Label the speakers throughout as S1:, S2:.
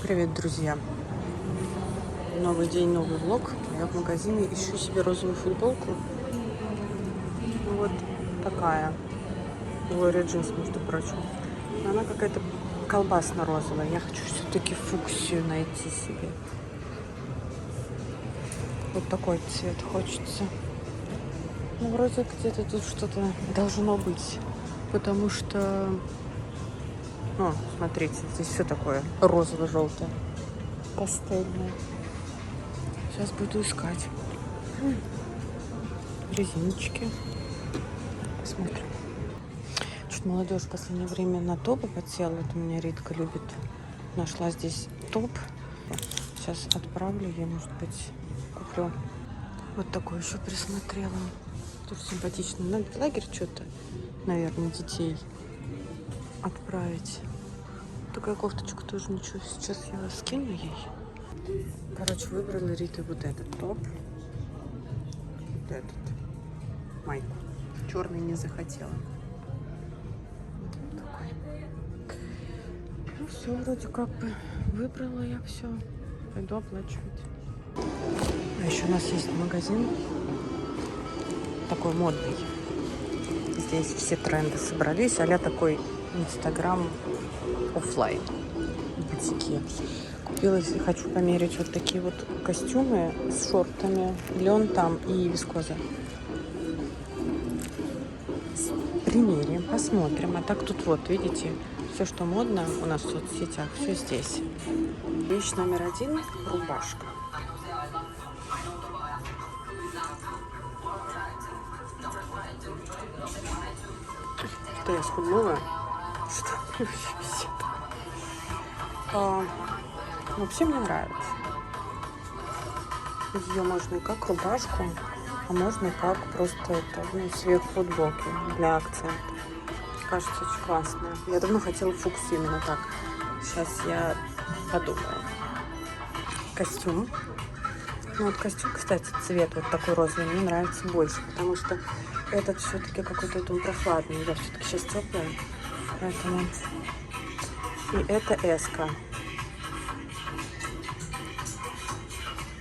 S1: Привет, друзья! Новый день, новый влог. Я в магазине ищу себе розовую футболку. Вот такая. Gloria Jeans, между прочим. Но она какая-то колбасно-розовая. Я хочу все-таки фуксию найти себе. Вот такой цвет хочется. Ну, вроде где-то тут что-то должно быть. Потому что... Ну, смотрите, здесь все такое розово-желтое. Пастельное. Сейчас буду искать. Резиночки. Посмотрим. Что молодежь в последнее время на топы подсела. Вот у меня Ритка любит. Нашла здесь топ. Сейчас отправлю ей, может быть, куплю. Вот такой еще присмотрела. Тоже симпатично. Надо в лагерь что-то, наверное, детей отправить. Такая кофточка тоже ничего. Сейчас я скину ей. Короче, выбрала Рита вот этот топ. Вот этот. Майку. Черный не захотела. Такой. Ну все, вроде как бы выбрала я все. Пойду оплачивать. А еще у нас есть магазин такой модный. Здесь все тренды собрались, а-ля такой Инстаграм оффлайн в бутике. Купила, хочу померить вот такие вот костюмы с шортами, лен там и вискоза. Примерим, посмотрим. А так тут вот, видите, все, что модно у нас в соцсетях, все здесь. Вещь номер один – рубашка. Что я схуднула? Что висит? Вообще мне нравится. Ее можно и как рубашку, а можно и как просто это, сверх футболки для акцента. Кажется, очень классная. Я давно хотела фуксию именно так. Сейчас я подумаю. Костюм. Ну вот костюм, кстати, цвет вот такой розовый мне нравится больше, потому что этот все-таки какой-то он прохладный. Я все-таки сейчас теплая. Поэтому... И это эска.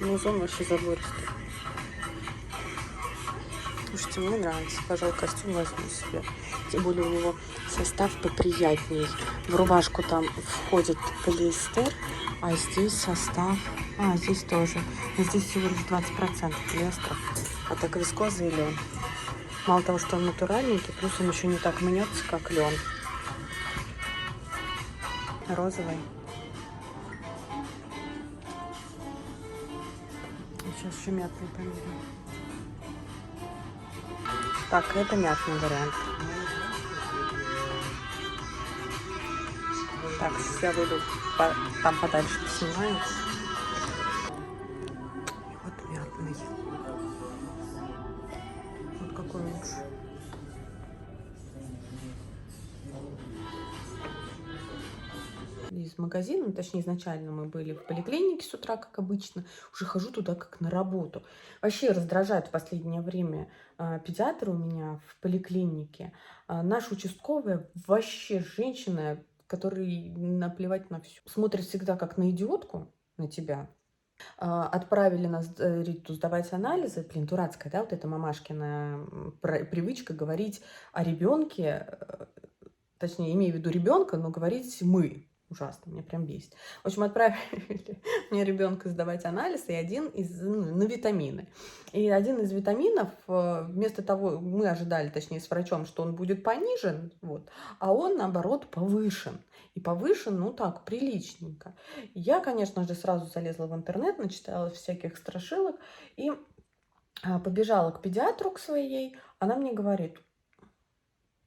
S1: Музон вообще забористый. Слушайте, мне нравится. Пожалуй, костюм возьму себе. Тем более у него состав поприятней. В рубашку там входит полиэстер, а здесь состав... А, здесь тоже. Но здесь всего лишь 20% полиэстера. А так вискоза и лен. Мало того, что он натуральненький, плюс он еще не так мнется, как лен. Розовый. Сейчас еще мятный померяем. Так, это мятный вариант. Так, сейчас я выйду там подальше поснимаю. Вот мятный. Вот какой лучше. Из магазина, точнее, изначально мы были в поликлинике с утра, как обычно. Уже хожу туда как на работу. Вообще раздражает в последнее время педиатр у меня в поликлинике. Наша участковая вообще женщина, которой наплевать на все. Смотрит всегда как на идиотку, на тебя. Отправили нас Риту сдавать анализы. Блин, дурацкая, да, вот эта мамашкина привычка говорить о ребенке, точнее, имею в виду ребенка, но говорить мы. Ужасно, меня прям бесит. В общем, отправили мне ребенка сдавать анализ, и один из, на витамины. И один из витаминов, вместо того, мы ожидали, точнее, с врачом, что он будет понижен, вот, а он, наоборот, повышен. И повышен, ну так, приличненько. Я, конечно же, сразу залезла в интернет, начитала всяких страшилок и побежала к педиатру, к своей. Она мне говорит: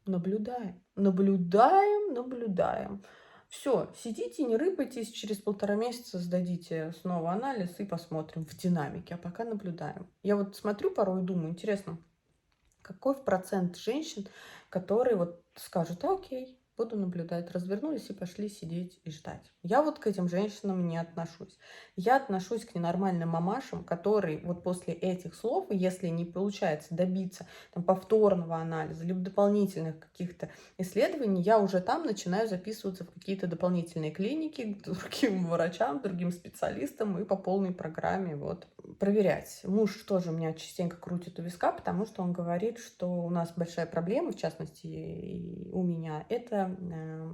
S1: наблюдаем, наблюдаем, наблюдаем. Все, сидите, не рыпайтесь, через 1,5 месяца сдадите снова анализ и посмотрим в динамике, а пока наблюдаем. Я вот смотрю порой и думаю, интересно, какой процент женщин, которые вот скажут: окей, буду наблюдать. Развернулись и пошли сидеть и ждать. Я вот к этим женщинам не отношусь. Я отношусь к ненормальным мамашам, которые вот после этих слов, если не получается добиться там, повторного анализа, либо дополнительных каких-то исследований, я уже там начинаю записываться в какие-то дополнительные клиники к другим врачам, другим специалистам и по полной программе вот проверять. Муж тоже у меня частенько крутит у виска, потому что он говорит, что у нас большая проблема, в частности и у меня, это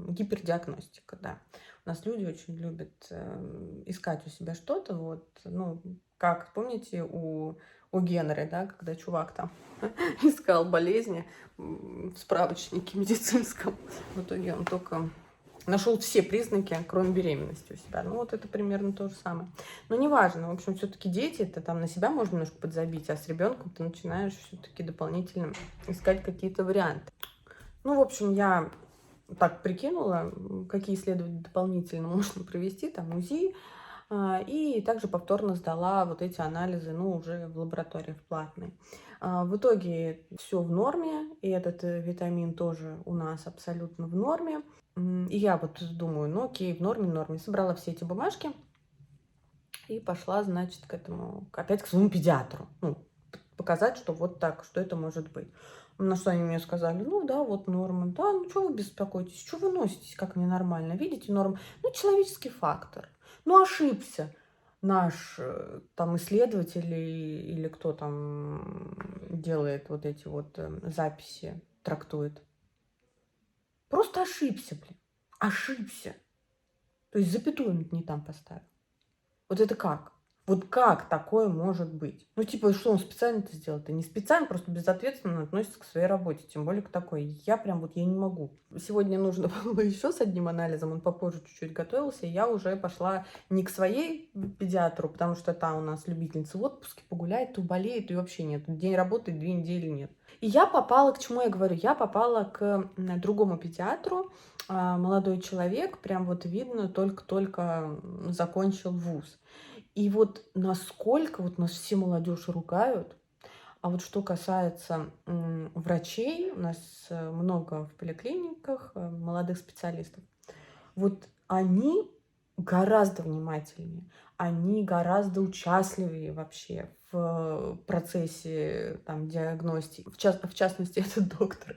S1: гипердиагностика, да. У нас люди очень любят искать у себя что-то, вот, ну, как, помните, у Генри, да, когда чувак там искал болезни в справочнике медицинском, в итоге он только нашел все признаки, кроме беременности у себя. Ну, вот это примерно то же самое. Но неважно, в общем, все-таки дети, это там на себя можно немножко подзабить, а с ребенком ты начинаешь все-таки дополнительно искать какие-то варианты. Ну, в общем, я так прикинула, какие исследования дополнительно можно провести, там УЗИ, и также повторно сдала вот эти анализы, ну, уже в лабораториях платные. В итоге все в норме, и этот витамин тоже у нас абсолютно в норме. И я вот думаю, ну окей, в норме, в норме. Собрала все эти бумажки и пошла, значит, к этому, опять к своему педиатру. Ну, показать, что вот так, что это может быть. На что они мне сказали, ну да, вот норма. Да, ну что вы беспокоитесь, что вы носитесь, как ненормально. Видите, норма. Ну, человеческий фактор. Ну, ошибся наш там исследователь или кто там делает вот эти вот записи, трактует. Просто ошибся, блин. Ошибся. То есть запятую он не там поставил. Вот это как? Вот как такое может быть? Ну, типа, что он специально это сделал? Это не специально, просто безответственно относится к своей работе, тем более к такой. Я прям вот, я не могу. Сегодня нужно было еще с одним анализом, он попозже чуть-чуть готовился, и я уже пошла не к своей педиатру, потому что та у нас любительница в отпуске, погуляет, то болеет, и вообще нет. День работает, 2 недели нет. И я попала, к чему я говорю, я попала к другому педиатру, молодой человек, прям вот видно, только-только закончил вуз. И вот насколько вот нас все молодежь ругают, а вот что касается врачей, у нас много в поликлиниках молодых специалистов, вот они гораздо внимательнее, они гораздо участливее вообще в процессе там, диагностики. В частности, этот доктор.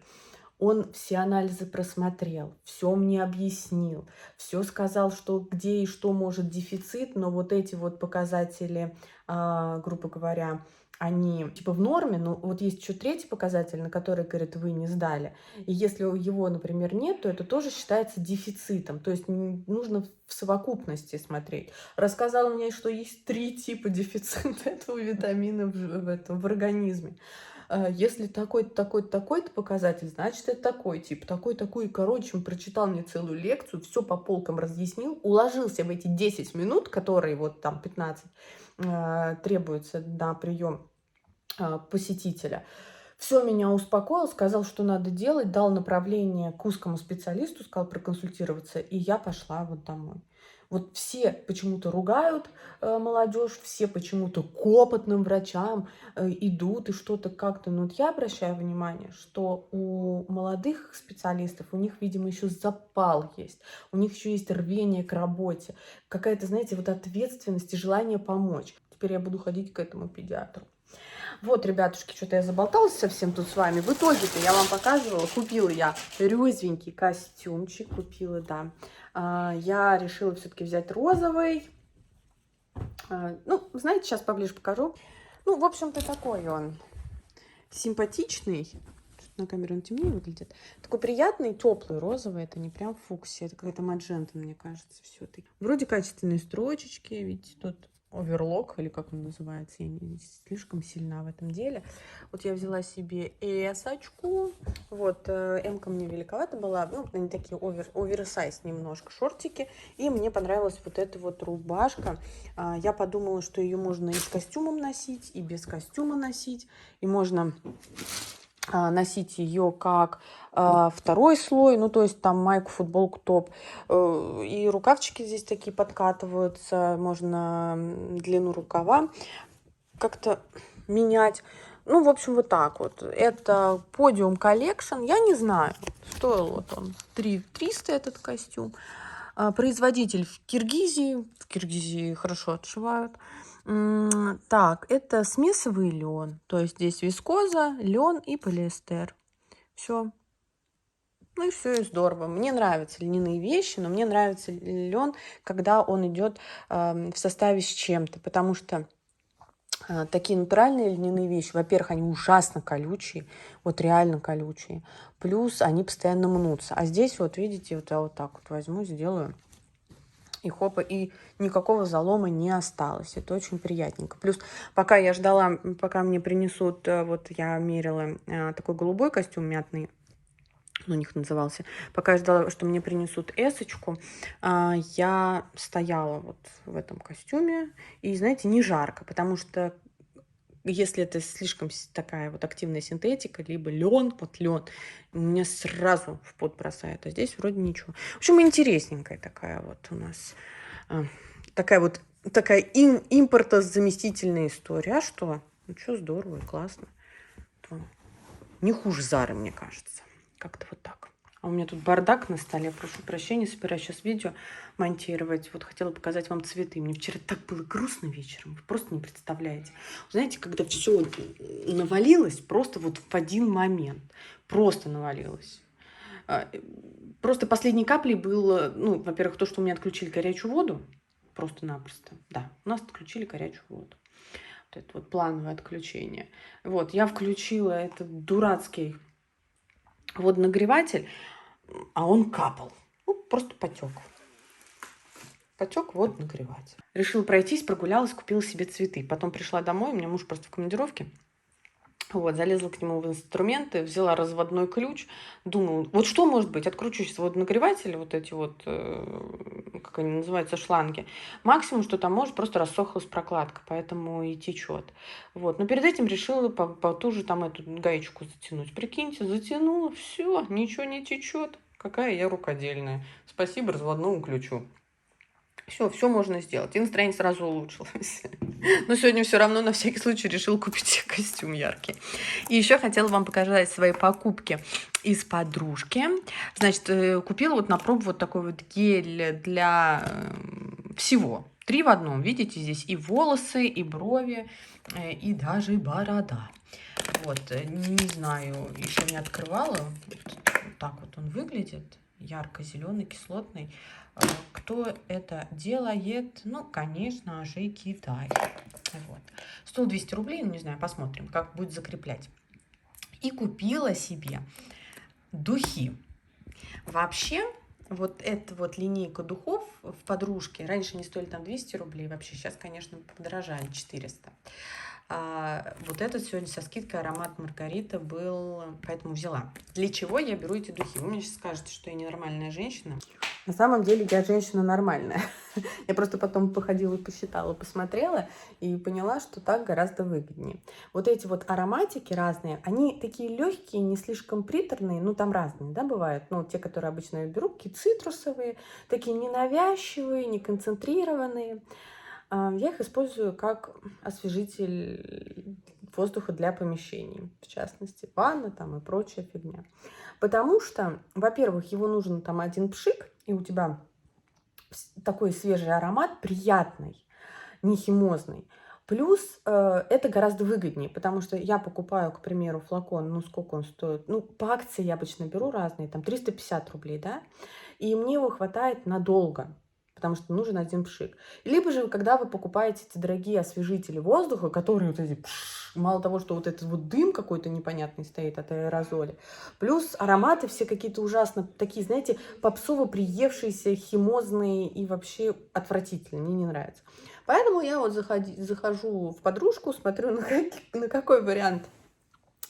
S1: Он все анализы просмотрел, все мне объяснил, все сказал, что где и что может дефицит, но вот эти вот показатели, грубо говоря, они типа в норме, но вот есть еще третий показатель, на который, говорит, вы не сдали. И если его, например, нет, то это тоже считается дефицитом. То есть нужно в совокупности смотреть. Рассказал мне, что есть 3 типа дефицита этого витамина в организме. Если такой-то, такой-то, такой-то показатель, значит, это такой тип, такой-такой. Короче, он прочитал мне целую лекцию, все по полкам разъяснил, уложился в эти 10 минут, которые вот там 15 требуется на прием посетителя. Все меня успокоил, сказал, что надо делать, дал направление к узкому специалисту, сказал проконсультироваться, и я пошла вот домой. Вот все почему-то ругают молодежь, все почему-то к опытным врачам идут и что-то как-то. Но вот я обращаю внимание, что у молодых специалистов, у них, видимо, еще запал есть, у них еще есть рвение к работе, какая-то, знаете, вот ответственность и желание помочь. Теперь я буду ходить к этому педиатру. Вот, ребятушки, что-то я заболталась совсем тут с вами. В итоге-то я вам показывала, купила я розовенький костюмчик, купила, да. Я решила все-таки взять розовый. Ну, знаете, сейчас поближе покажу. Ну, в общем-то, такой он симпатичный. На камеру он темнее выглядит. Такой приятный, теплый розовый. Это не прям фуксия, это какая-то маджента, мне кажется, все-таки. Вроде качественные строчечки, видите, тут оверлок, или как он называется, я не слишком сильна в этом деле. Вот я взяла себе эсочку, вот, эмка мне великовата была, ну, они такие оверсайз немножко, шортики, и мне понравилась вот эта вот рубашка. Я подумала, что ее можно и с костюмом носить, и без костюма носить, и можно носить ее как второй слой, ну, то есть там майку, футболку, топ. И рукавчики здесь такие подкатываются, можно длину рукава как-то менять. Ну, в общем, вот так вот. Это Podium Collection. Я не знаю, стоил вот он 300 этот костюм. Производитель в Киргизии. В Киргизии хорошо отшивают. Так, это смесовый лен. То есть здесь вискоза, лен и полиэстер. Все. Ну и все, и здорово. Мне нравятся льняные вещи, но мне нравится лен, когда он идет в составе с чем-то, потому что такие натуральные льняные вещи, во-первых, они ужасно колючие, вот реально колючие, плюс они постоянно мнутся. А здесь вот, видите, вот я вот так вот возьму, сделаю, и хопа, и никакого залома не осталось. Это очень приятненько. Плюс, пока я ждала, пока мне принесут, вот я мерила такой голубой костюм мятный, он у них назывался. Пока я ждала, что мне принесут эсочку, я стояла вот в этом костюме. И, знаете, не жарко, потому что если это слишком такая вот активная синтетика, либо лен, вот лен, меня сразу в пот бросает. А здесь вроде ничего. В общем, интересненькая такая вот у нас. а, Такая вот такая импортозаместительная история. А что? Ну что, здорово и классно. Не хуже Зары, мне кажется. Как-то вот так. А у меня тут бардак на столе. Прошу прощения, собираюсь сейчас видео монтировать. Вот хотела показать вам цветы. Мне вчера так было грустно вечером. Вы просто не представляете. Знаете, когда все навалилось просто вот в один момент. Просто навалилось. Просто последней каплей было, ну, во-первых, то, что у меня отключили горячую воду. Просто-напросто. Да, у нас отключили горячую воду. Вот это вот плановое отключение. Вот, я включила этот дурацкий водонагреватель, а он капал. Ну, просто потек. Потек водонагреватель. Решила пройтись, прогулялась, купила себе цветы. Потом пришла домой, у меня муж просто в командировке. Вот, залезла к нему в инструменты, взяла разводной ключ, думала, вот что может быть, откручу сейчас водонагреватель, вот эти вот, как они называются, шланги. Максимум, что там может, просто рассохлась прокладка, поэтому и течет. Вот, но перед этим решила потуже там эту гаечку затянуть. Прикиньте, затянула, все, ничего не течет. Какая я рукодельная. Спасибо разводному ключу. Все можно сделать. И настроение сразу улучшилось. Но сегодня все равно на всякий случай решил купить себе костюм яркий. И еще хотела вам показать свои покупки из подружки. Значит, купила вот на пробу вот такой вот гель для всего. 3 в одном. Видите, здесь и волосы, и брови, и даже борода. Вот, не знаю, еще не открывала. Вот так вот он выглядит. Ярко-зеленый, кислотный. Кто это делает? Ну, конечно же, Китай. Вот. Стоил 200 рублей, ну, не знаю, посмотрим, как будет закреплять. И купила себе духи. Вообще, вот эта вот линейка духов в подружке, раньше не стоили там 200 рублей вообще, сейчас, конечно, подорожали 400. Вот этот сегодня со скидкой аромат Маргарита был, поэтому взяла. Для чего я беру эти духи? Вы мне сейчас скажете, что я ненормальная женщина. На самом деле я женщина нормальная. Я просто потом походила, посчитала, посмотрела и поняла, что так гораздо выгоднее. Вот эти вот ароматики разные, они такие легкие, не слишком приторные, ну там разные, да, бывают. Ну, те, которые обычно я беру, такие цитрусовые, такие ненавязчивые, не концентрированные. Я их использую как освежитель воздуха для помещений, в частности, ванна там и прочая фигня. Потому что, во-первых, его нужен там один пшик, и у тебя такой свежий аромат, приятный, не химозный. Плюс это гораздо выгоднее, потому что я покупаю, к примеру, флакон, ну сколько он стоит, ну по акции я обычно беру разные, там 350 рублей, да, и мне его хватает надолго, потому что нужен один пшик. Либо же, когда вы покупаете эти дорогие освежители воздуха, которые вот эти, мало того, что вот этот вот дым какой-то непонятный стоит от аэрозоля, плюс ароматы все какие-то ужасно такие, знаете, попсово приевшиеся, химозные и вообще отвратительные, мне не нравится. Поэтому я вот захожу в подружку, смотрю, на какой вариант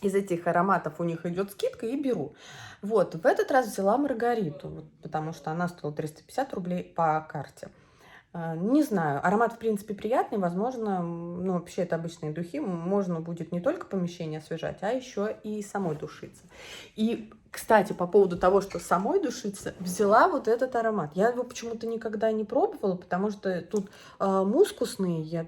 S1: из этих ароматов у них идет скидка и беру. Вот, в этот раз взяла Маргариту, вот, потому что она стоила 350 рублей по карте. Не знаю, аромат, в принципе, приятный, возможно, ну, вообще это обычные духи, можно будет не только помещение освежать, а еще и самой душиться. И Кстати, по поводу того, что самой душиться, взяла вот этот аромат. Я его почему-то никогда не пробовала, потому что тут мускусные, я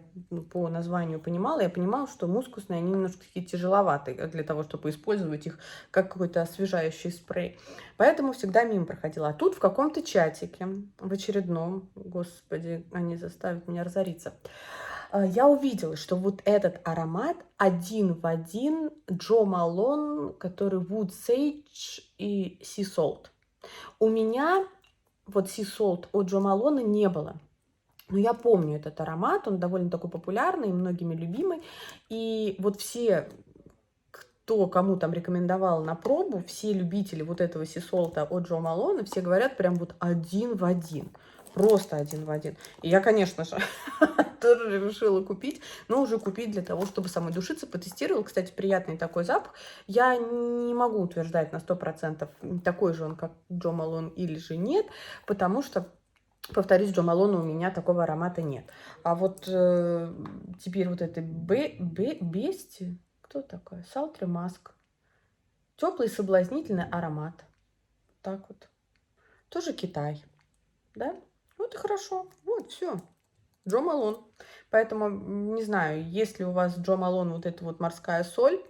S1: по названию понимала, я понимала, что мускусные, они немножко такие тяжеловатые для того, чтобы использовать их как какой-то освежающий спрей. Поэтому всегда мимо проходила. А тут в каком-то чатике, в очередном, господи, они заставят меня разориться, я увидела, что вот этот аромат один в один Джо Малон, который Wood Sage и Sea Salt. У меня вот Sea Salt от Джо Малона не было. Но я помню этот аромат, он довольно такой популярный, многими любимый. И вот все, кто кому там рекомендовал на пробу, все любители вот этого Sea Salt от Джо Малона, все говорят прям вот один в один. Просто один в один. И я, конечно же, тоже решила купить, но уже купить для того, чтобы самой душиться. Потестировала. Кстати, приятный такой запах. Я не могу утверждать на 100%, такой же он, как Джо Малон, или же нет, потому что, повторюсь, Джо Малона у меня такого аромата нет. А вот теперь вот это Бести, кто такой? Sultry Musk. Теплый соблазнительный аромат. Так вот. Тоже Китай. Да? Вот и хорошо. Вот, все. Джо Малон. Поэтому, не знаю, есть ли у вас Джо Малон вот эта вот морская соль,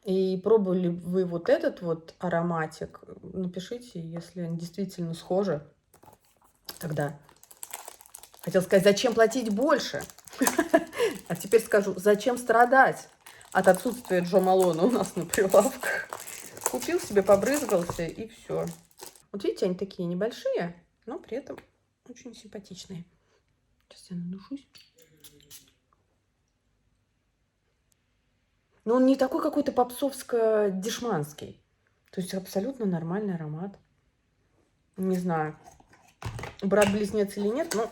S1: и пробовали вы вот этот вот ароматик, напишите, если они действительно схожи. Тогда хотел сказать, зачем платить больше? А теперь скажу, зачем страдать от отсутствия Джо Малона у нас на прилавках? Купил себе, побрызгался, и все. Вот видите, они такие небольшие, но при этом очень симпатичные. Сейчас я надушусь. Но он не такой какой-то попсовско-дешманский. То есть абсолютно нормальный аромат. Не знаю, брат-близнец или нет, но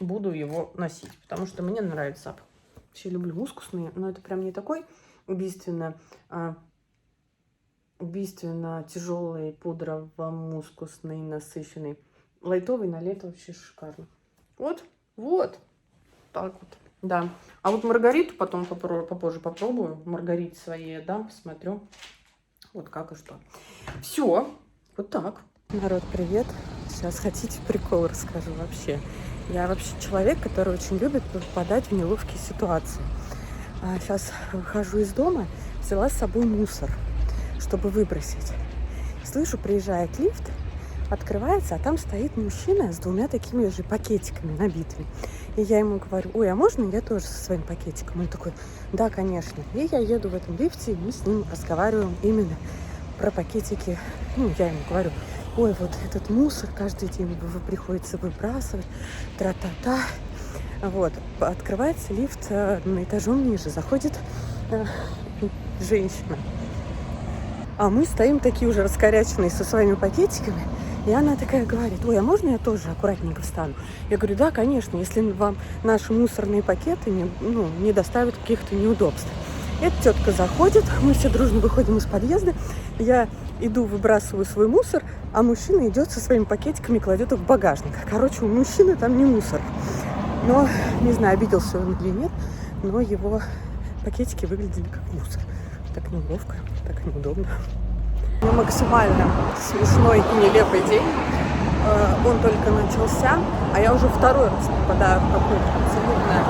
S1: буду его носить, потому что мне нравится запах. Вообще люблю мускусные, но это прям не такой убийственно тяжелый, пудрово-мускусный, насыщенный. Лайтовый на лето вообще шикарно. Вот. Так вот. Да. А вот маргариту потом попозже попробую. Маргарите своей дам, посмотрю. Вот как и что. Все. Вот так. Народ, привет. Сейчас хотите прикол расскажу вообще. Я вообще человек, который очень любит попадать в неловкие ситуации. Сейчас выхожу из дома, взяла с собой мусор, чтобы выбросить. Слышу, приезжает лифт, открывается, а там стоит мужчина с двумя такими же пакетиками набитыми. И я ему говорю, ой, а можно я тоже со своим пакетиком? Он такой, да, конечно. И я еду в этом лифте, и мы с ним разговариваем именно про пакетики. Ну, я ему говорю, ой, вот этот мусор каждый день приходится выбрасывать, тра-та-та. Вот, открывается лифт на этажом ниже, заходит женщина. А мы стоим такие уже раскоряченные со своими пакетиками. И она такая говорит, ой, а можно я тоже аккуратненько встану? Я говорю, да, конечно, если вам наши мусорные пакеты не доставят каких-то неудобств. Эта тетка заходит, мы все дружно выходим из подъезда. Я иду, выбрасываю свой мусор, а мужчина идет со своими пакетиками, кладет их в багажник. Короче, у мужчины там не мусор. Но, не знаю, обиделся он или нет, но его пакетики выглядели как мусор. Так неловко, так неудобно. Максимально смешной и нелепый день. Он только начался, а я уже второй раз попадаю в какую-то абсолютно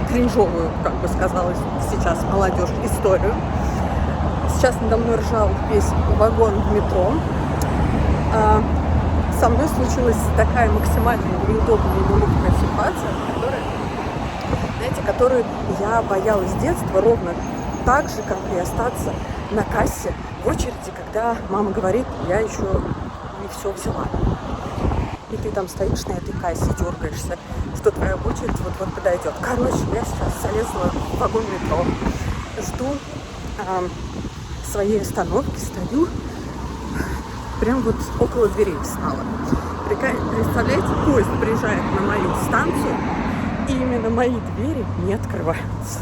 S1: кринжовую, как бы сказала сейчас молодежь, историю. Сейчас надо мной ржал весь вагон в метро. Со мной случилась такая максимально неудобная и неловкая ситуация, которую я боялась с детства ровно так же, как и остаться на кассе в очереди, когда мама говорит, я еще не все взяла. И ты там стоишь на этой кассе, дергаешься, что твоя очередь вот-вот подойдет. Короче, я сейчас залезла в вагон метро, жду своей остановки, стою, прям вот около дверей встала. Представляете, поезд приезжает на мою станцию, и именно мои двери не открываются.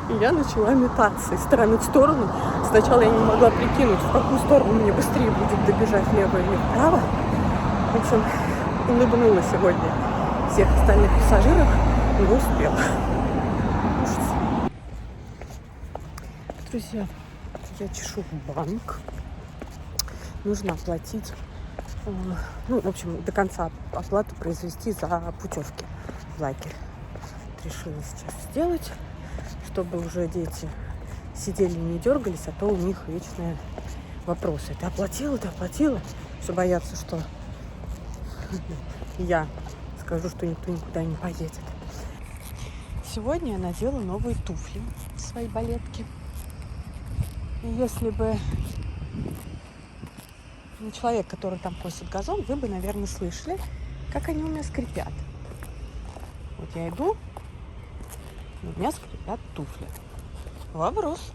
S1: И я начала метаться из стороны в сторону. Сначала я не могла прикинуть, в какую сторону мне быстрее будет добежать, влево или вправо. В общем, улыбнула сегодня всех остальных пассажиров, не успела. Друзья, я чешу банк. Нужно оплатить, ну, в общем, до конца оплату произвести за путевки в лагерь. Решила сейчас сделать, чтобы уже дети сидели, не дергались, а то у них вечные вопросы. Ты оплатила, ты оплатила? Все боятся, что я скажу, что никто никуда не поедет. Сегодня я надела новые туфли, свои балетки. И если бы не человек, который там косит газон, вы бы, наверное, слышали, как они у меня скрипят. Вот я иду, и у меня скрипят туфли. Вопрос.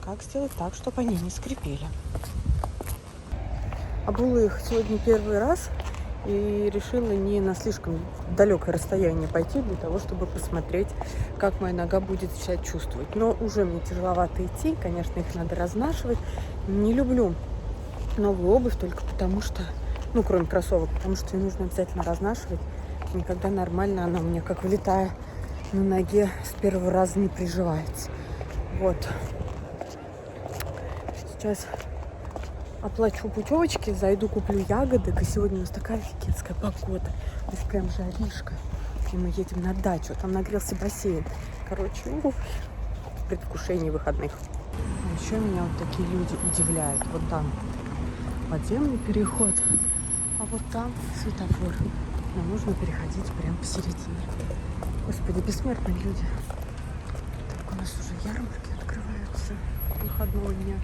S1: Как сделать так, чтобы они не скрипели? Обула их сегодня первый раз и решила не на слишком далекое расстояние пойти для того, чтобы посмотреть, как моя нога будет себя чувствовать. Но уже мне тяжеловато идти, конечно, их надо разнашивать. Не люблю новую обувь только потому что, ну, кроме кроссовок, потому что ее нужно обязательно разнашивать. Никогда нормально она у меня, как влетая на ноге, с первого раза не приживается. Вот. Сейчас оплачу путевочки, зайду, куплю ягодок. И сегодня у нас такая офигенская погода. То есть прям жаришка. И мы едем на дачу. Там нагрелся бассейн. Короче, предвкушение выходных. А еще меня вот такие люди удивляют. Вот там подземный переход, а вот там светофор. Нам нужно переходить прямо посередине. Господи, бессмертные люди. Так, у нас уже ярмарки открываются выходного дня.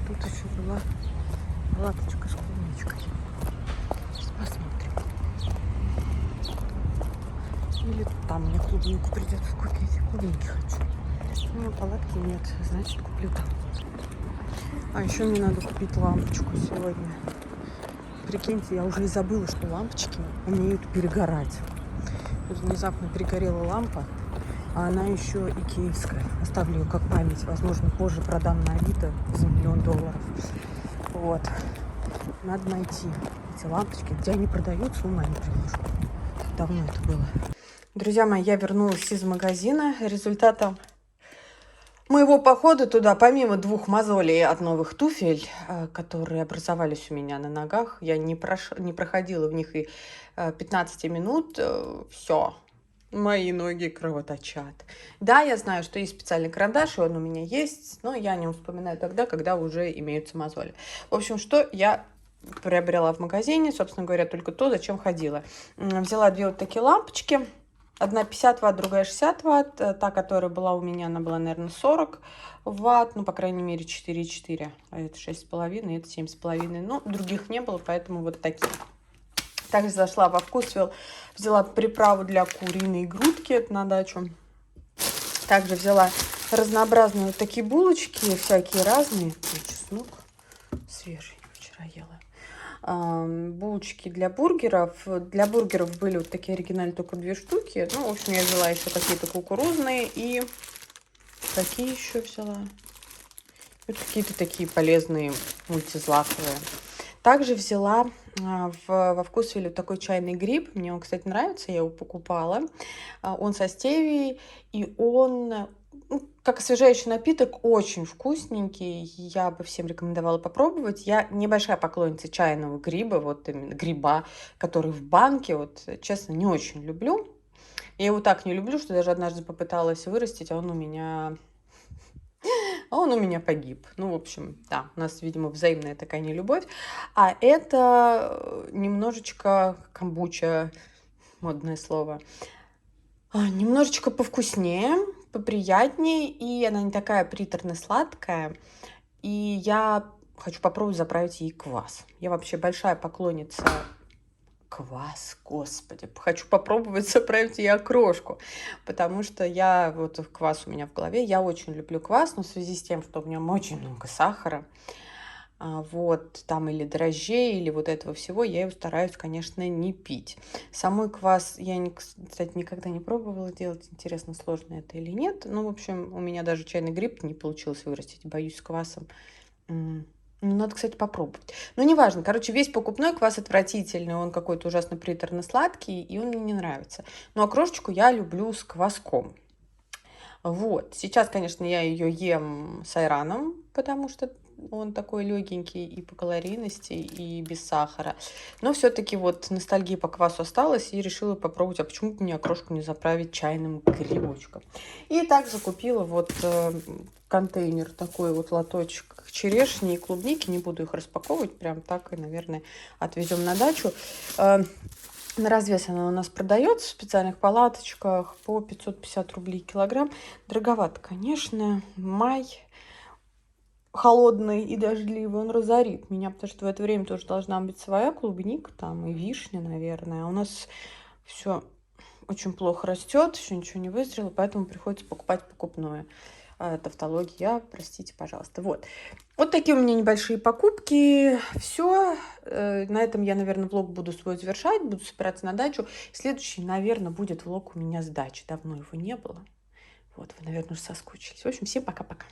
S1: Тут еще была лапочка с клубничкой. Сейчас посмотрим. Или там мне клубнику придется купить. Клубники хочу. Ну, палатки нет, значит, куплю там. А еще мне надо купить лампочку сегодня. Прикиньте, я уже и забыла, что лампочки умеют перегорать. Тут внезапно перегорела лампа, а она еще икеевская. Оставлю ее как память. Возможно, позже продам на Авито за $1 000 000. Вот. Надо найти эти лампочки. Где они продаются, ума не приложу. Давно это было. Друзья мои, я вернулась из магазина. Результатом моего похода туда, помимо 2 мозолей от новых туфель, которые образовались у меня на ногах, я не проходила в них и 15 минут, все, мои ноги кровоточат. Да, я знаю, что есть специальный карандаш, и он у меня есть, но я о нем вспоминаю тогда, когда уже имеются мозоли. В общем, что я приобрела в магазине, собственно говоря, только то, зачем ходила. Взяла 2 вот такие лампочки. Одна 50 ватт, другая 60 ватт. Та, которая была у меня, она была, наверное, 40 ватт. Ну, по крайней мере, 4,4. А это 6,5, это 7,5. Ну, других не было, поэтому вот такие. Также зашла во Вкусвилл, взяла приправу для куриной грудки, это на дачу. Также взяла разнообразные вот такие булочки, всякие разные. Чеснок свежий, вчера ела. Булочки для бургеров. Для бургеров были вот такие оригинальные, только 2 штуки. Ну, в общем, я взяла еще какие-то кукурузные и какие еще взяла. Вот какие-то такие полезные мультизлаковые. Также взяла во Вкусвилле такой чайный гриб. Мне он, кстати, нравится, я его покупала. Он со стевией, и он, как освежающий напиток, очень вкусненький. Я бы всем рекомендовала попробовать. Я небольшая поклонница чайного гриба, вот именно гриба, который в банке. Вот, честно, не очень люблю. Я его так не люблю, что даже однажды попыталась вырастить, а он у меня погиб. Ну, в общем, да, у нас, видимо, взаимная такая нелюбовь. А это немножечко камбуча, модное слово, немножечко повкуснее, поприятнее, и она не такая приторно-сладкая. И я хочу попробовать заправить ей квас. Я вообще большая поклонница квас, господи. Хочу попробовать заправить ей окрошку, потому что я, вот квас у меня в голове, я очень люблю квас, но в связи с тем, что в нем очень много сахара, вот, там или дрожжей, или вот этого всего, я его стараюсь, конечно, не пить. Самой квас я, кстати, никогда не пробовала делать. Интересно, сложно это или нет. Ну, в общем, у меня даже чайный гриб не получилось вырастить. Боюсь, с квасом. Ну, надо, кстати, попробовать. Но неважно. Короче, весь покупной квас отвратительный. Он какой-то ужасно приторно-сладкий, и он мне не нравится. Ну, а крошечку я люблю с кваском. Вот. Сейчас, конечно, я ее ем с айраном, потому что он такой легенький и по калорийности, и без сахара. Но все-таки вот ностальгия по квасу осталась, и решила попробовать, а почему бы мне окрошку не заправить чайным грибочком. И также купила вот контейнер, такой вот лоточек черешни и клубники. Не буду их распаковывать, прям так и, наверное, отвезем на дачу. На развес она у нас продается в специальных палаточках по 550 рублей килограмм. Дороговато, конечно. Май холодный и дождливый, он разорит меня, потому что в это время тоже должна быть своя клубника там и вишня, наверное. А у нас все очень плохо растет, еще ничего не вызрело, поэтому приходится покупать покупное. Тавтология, простите, пожалуйста. Вот. Вот такие у меня небольшие покупки. Все. На этом я, наверное, влог буду свой завершать. Буду собираться на дачу. Следующий, наверное, будет влог у меня с дачи. Давно его не было. Вот, вы, наверное, уже соскучились. В общем, всем пока-пока.